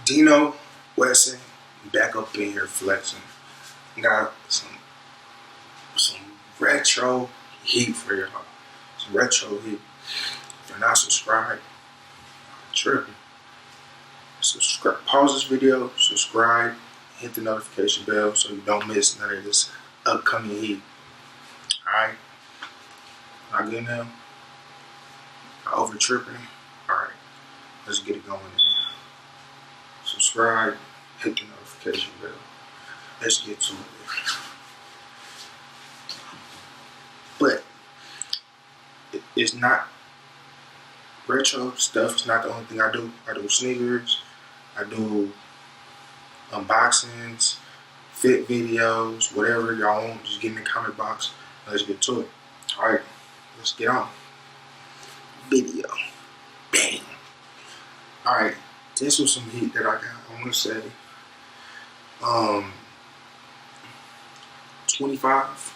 Dino, Wesson, back up in here flexing. Got some retro heat for y'all. Some retro heat. If you're not subscribed, tripping. Subscribe. Pause this video, subscribe, hit the notification bell so you don't miss none of this upcoming heat. Alright? Not good now? Not over tripping? Alright. Let's get it going then. Subscribe, hit the notification bell. Let's get to it. But it's not retro stuff. It's not the only thing I do. I do sneakers. I do unboxings, fit videos, whatever y'all want. Just get in the comment box. Let's get to it. All right, let's get on. Video. Bang. All right, this was some heat that I got. I want to say 25.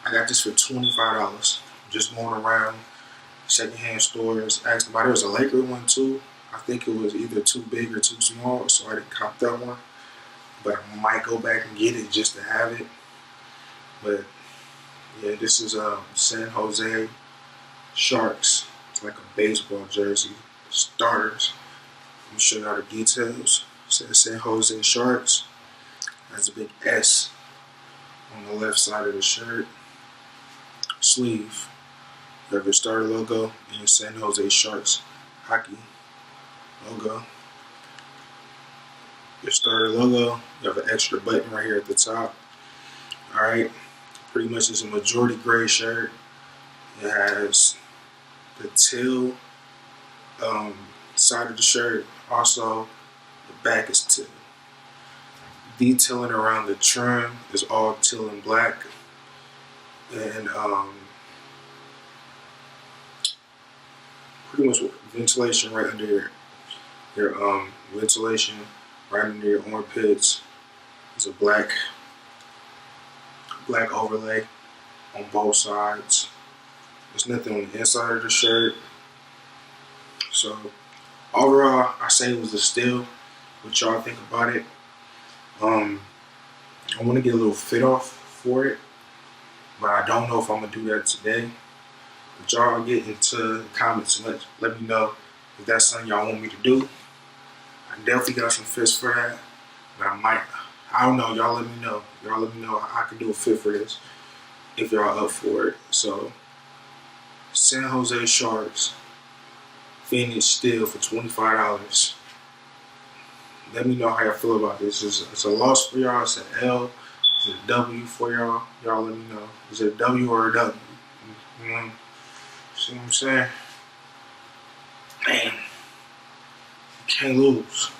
I got this for $25. Just going around secondhand stores, asking about it. There was a Laker one too. I think it was either too big or too small, so I didn't cop that one. But I might go back and get it just to have it. But yeah, this is San Jose Sharks. It's like a baseball jersey. Starters. Let me show y'all the details. It says San Jose Sharks. Has a big S on the left side of the shirt. Sleeve. You have your starter logo and San Jose Sharks hockey logo. Your starter logo, you have an extra button right here at the top. Alright, pretty much it's a majority gray shirt. It has the teal side of the shirt, also the back is teal. Detailing around the trim is all teal and black. And pretty much ventilation right under your ventilation right under your armpits. There's a black overlay on both sides. There's nothing on the inside of the shirt. So overall, I say it was a steal. What y'all think about it? I want to get a little fit off for it, but I don't know if I'm gonna do that today. But y'all get into the comments and let me know if that's something y'all want me to do. I definitely got some fits for that, but I don't know, y'all let me know. Y'all let me know how I can do a fit for this if y'all up for it. So, San Jose Sharks, Phoenix Steel for $25. Let me know how y'all feel about this. It's a loss for y'all, it's an L, it's a W for y'all. Y'all let me know. Is it a W or a W? See what I'm saying? Man, you can't lose.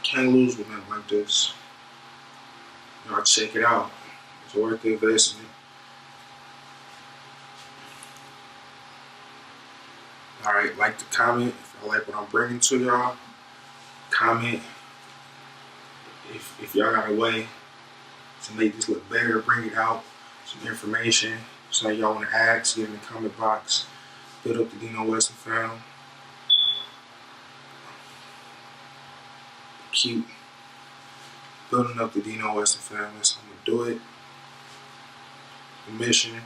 Can't lose with nothing like this. Y'all check it out. It's worth the investment. Alright, like the comment if y'all like what I'm bringing to y'all. Comment if y'all got a way to make this look better, bring it out, some information. So y'all want to ask, get in the comment box. Build up the Dino Wesson fam. Keep building up the Dino Wesson fam. That's how I'm gonna do it. The mission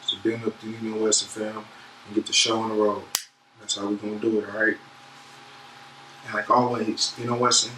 is to build up the Dino Wesson fam and get the show on the road. That's how we're gonna do it, alright? And like always, Dino Wesson.